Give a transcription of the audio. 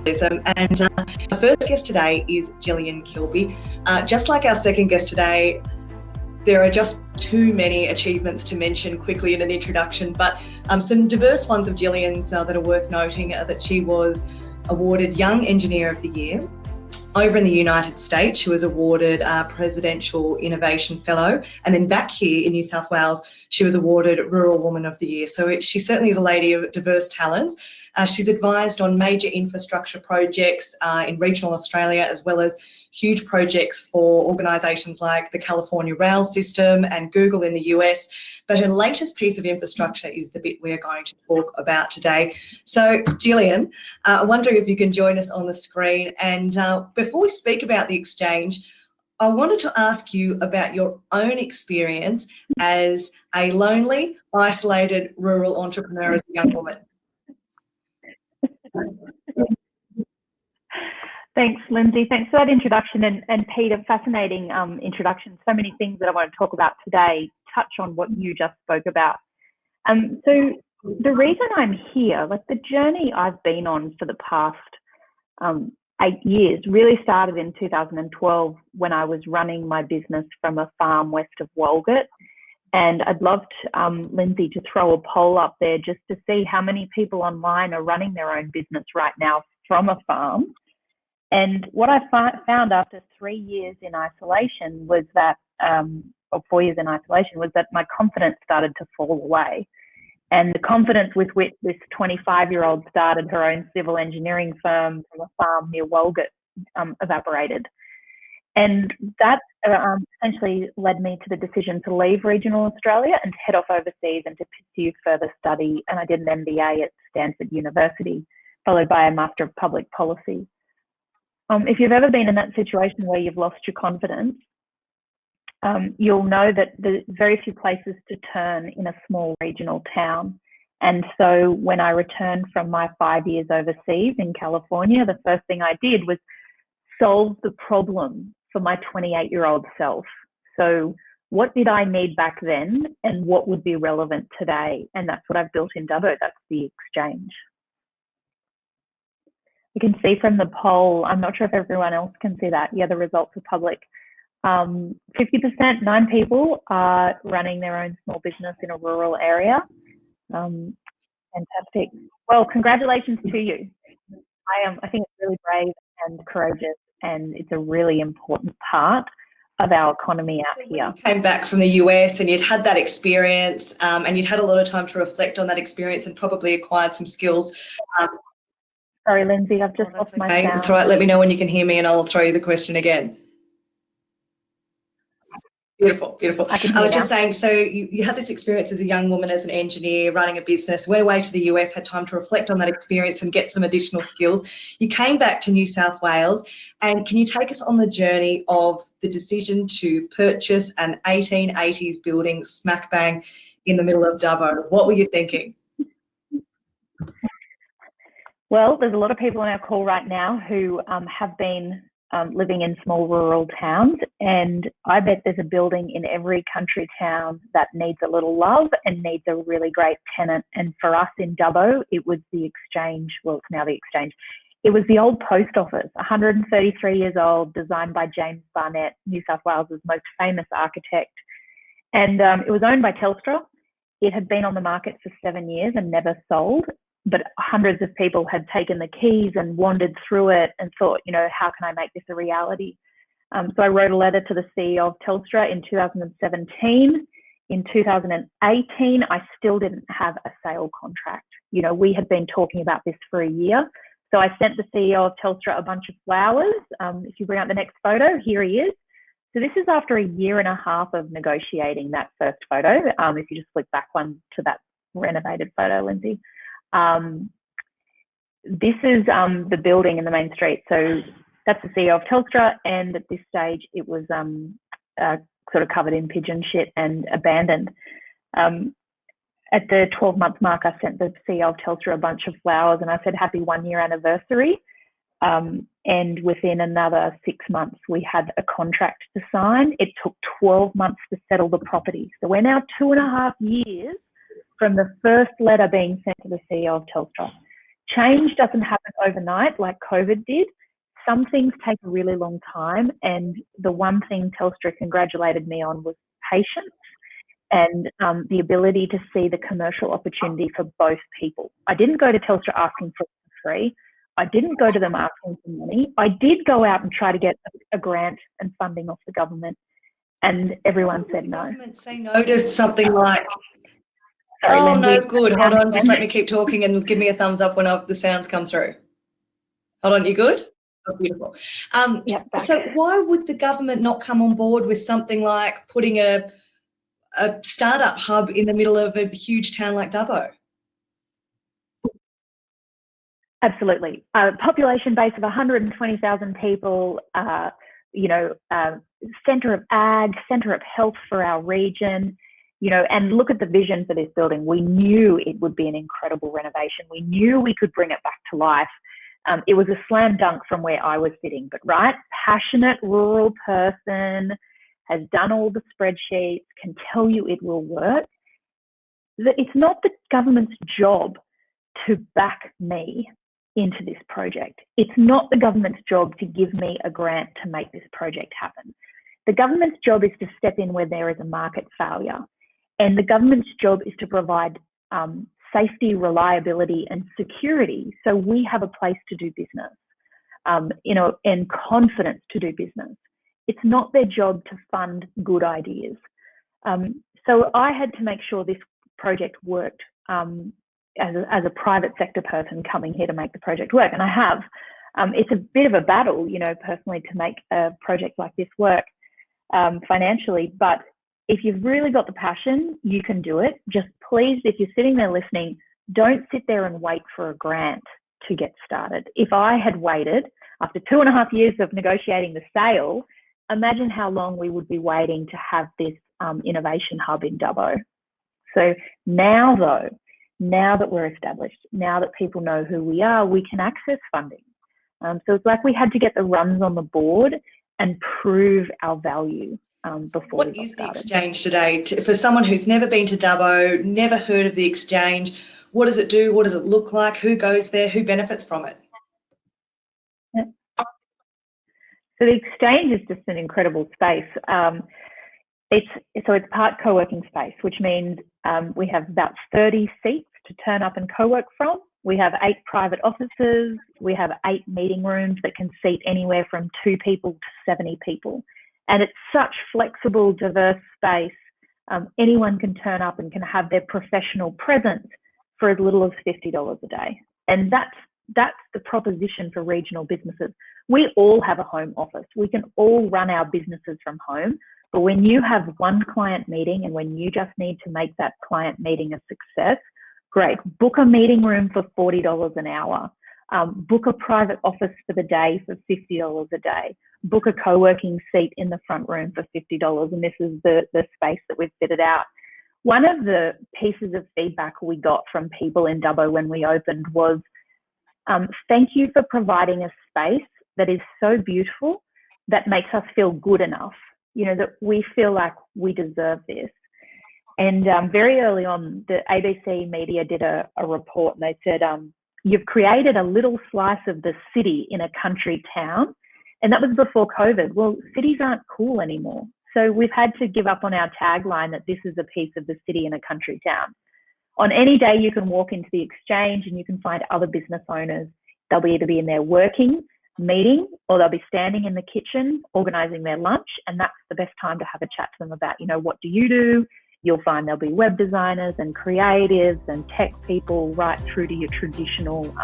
And our first guest today is Jillian Kilby. Just like our second guest today, there are just too many achievements to mention quickly in an introduction, but some diverse ones of Jillian's that are worth noting are that she was awarded Young Engineer of the Year. Over in the United States, she was awarded Presidential Innovation Fellow. And then back here in New South Wales, she was awarded Rural Woman of the Year. So she certainly is a lady of diverse talents. She's advised on major infrastructure projects in regional Australia, as well as huge projects for organisations like the California Rail System and Google in the US. But her latest piece of infrastructure is the bit we're going to talk about today. So, Jillian, I wonder if you can join us on the screen. And before we speak about the exchange, I wanted to ask you about your own experience as a lonely, isolated rural entrepreneur as a young woman. Thanks, Lindsay. Thanks for that introduction. And Peter, fascinating introduction. So many things that I want to talk about today touch on what you just spoke about. So the reason I'm here, like the journey I've been on for the past 8 years, really started in 2012 when I was running my business from a farm west of Walgett. And I'd love to, Lindsay, to throw a poll up there just to see how many people online are running their own business right now from a farm. And what I found after 3 years in isolation was that, or 4 years in isolation, was that my confidence started to fall away. And the confidence with which this 25-year-old started her own civil engineering firm from a farm near Walgett evaporated. And that essentially led me to the decision to leave regional Australia and head off overseas and to pursue further study. And I did an MBA at Stanford University, followed by a Master of Public Policy. If you've ever been in that situation where you've lost your confidence, you'll know that there's very few places to turn in a small regional town. And so when I returned from my 5 years overseas in California, the first thing I did was solve the problem for my 28-year-old self. So what did I need back then and what would be relevant today? And that's what I've built in Dubbo. That's the exchange. You can see from the poll, I'm not sure if everyone else can see that. Yeah, the results are public. 50%, 9 people are running their own small business in a rural area. Fantastic. Well, congratulations to you. I think it's really brave and courageous, and it's a really important part of our economy out here. You came back from the US and you'd had that experience and you'd had a lot of time to reflect on that experience and probably acquired some skills. Sorry, Lindsay, I've just lost my sound. That's all right. Let me know when you can hear me and I'll throw you the question again. Beautiful, beautiful. I was just saying, so you had this experience as a young woman, as an engineer, running a business, went away to the US, had time to reflect on that experience and get some additional skills. You came back to New South Wales, and can you take us on the journey of the decision to purchase an 1880s building smack bang in the middle of Dubbo? What were you thinking? Well, there's a lot of people on our call right now who have been living in small rural towns, and I bet there's a building in every country town that needs a little love and needs a really great tenant. And for us in Dubbo, it was the Exchange. Well, it's now the Exchange. It was the old post office, 133 years old, designed by James Barnett, New South Wales' most famous architect. And it was owned by Telstra. It had been on the market for 7 years and never sold. But hundreds of people had taken the keys and wandered through it and thought, you know, how can I make this a reality? So I wrote a letter to the CEO of Telstra in 2017. In 2018, I still didn't have a sale contract. You know, we had been talking about this for a year. So I sent the CEO of Telstra a bunch of flowers. If you bring out the next photo, here he is. So this is after a year and a half of negotiating that first photo. If you just flick back one to that renovated photo, Lindsay. This is the building in the main street. So that's the CEO of Telstra, and at this stage it was sort of covered in pigeon shit and abandoned. At the 12-month mark, I sent the CEO of Telstra a bunch of flowers and I said, happy 1 year anniversary. And within another 6 months, we had a contract to sign. It took 12 months to settle the property. So we're now 2.5 years from the first letter being sent to the CEO of Telstra. Change doesn't happen overnight like COVID did. Some things take a really long time, and the one thing Telstra congratulated me on was patience and the ability to see the commercial opportunity for both people. I didn't go to Telstra asking for free. I didn't go to them asking for money. I did go out and try to get a grant and funding off the government, and everyone said no. Government say no to something like, Sorry, oh, Lindsay, no, good. Hold on, just let me keep talking and give me a thumbs up when the sounds come through. Hold on, you good? Oh, beautiful. Yep, so why would the government not come on board with something like putting a startup hub in the middle of a huge town like Dubbo? Absolutely. A population base of 120,000 people, centre of ag, centre of health for our region, and look at the vision for this building. We knew it would be an incredible renovation. We knew we could bring it back to life. It was a slam dunk from where I was sitting, but passionate rural person, has done all the spreadsheets, can tell you it will work. It's not the government's job to back me into this project. It's not the government's job to give me a grant to make this project happen. The government's job is to step in where there is a market failure. And the government's job is to provide safety, reliability, and security so we have a place to do business, and confidence to do business. It's not their job to fund good ideas. So I had to make sure this project worked as a private sector person coming here to make the project work, and I have. It's a bit of a battle, personally, to make a project like this work financially, but if you've really got the passion, you can do it. Just please, if you're sitting there listening, don't sit there and wait for a grant to get started. If I had waited after 2.5 years of negotiating the sale, imagine how long we would be waiting to have this innovation hub in Dubbo. So now that we're established, now that people know who we are, we can access funding. So it's like we had to get the runs on the board and prove our value before we got started. What is the exchange today? For someone who's never been to Dubbo, never heard of the exchange, what does it do? What does it look like? Who goes there? Who benefits from it? Yeah. So the exchange is just an incredible space. It's part co-working space, which means we have about 30 seats to turn up and co-work from. We have 8 private offices. We have 8 meeting rooms that can seat anywhere from 2 people to 70 people. And it's such flexible, diverse space. Anyone can turn up and can have their professional presence for as little as $50 a day. And that's the proposition for regional businesses. We all have a home office. We can all run our businesses from home. But when you have one client meeting and when you just need to make that client meeting a success, great. Book a meeting room for $40 an hour. Book a private office for the day for $50 a day. Book a co-working seat in the front room for $50. And this is the space that we've fitted out. One of the pieces of feedback we got from people in Dubbo when we opened was, thank you for providing a space that is so beautiful that makes us feel good enough, that we feel like we deserve this. And very early on, the ABC media did a report, and they said, you've created a little slice of the city in a country town. And that was before COVID. Well, cities aren't cool anymore. So we've had to give up on our tagline that this is a piece of the city in a country town. On any day, you can walk into the exchange and you can find other business owners. They'll be either be in there working, meeting, or they'll be standing in the kitchen organising their lunch. And that's the best time to have a chat to them about, what do you do? You'll find there'll be web designers and creatives and tech people right through to your traditional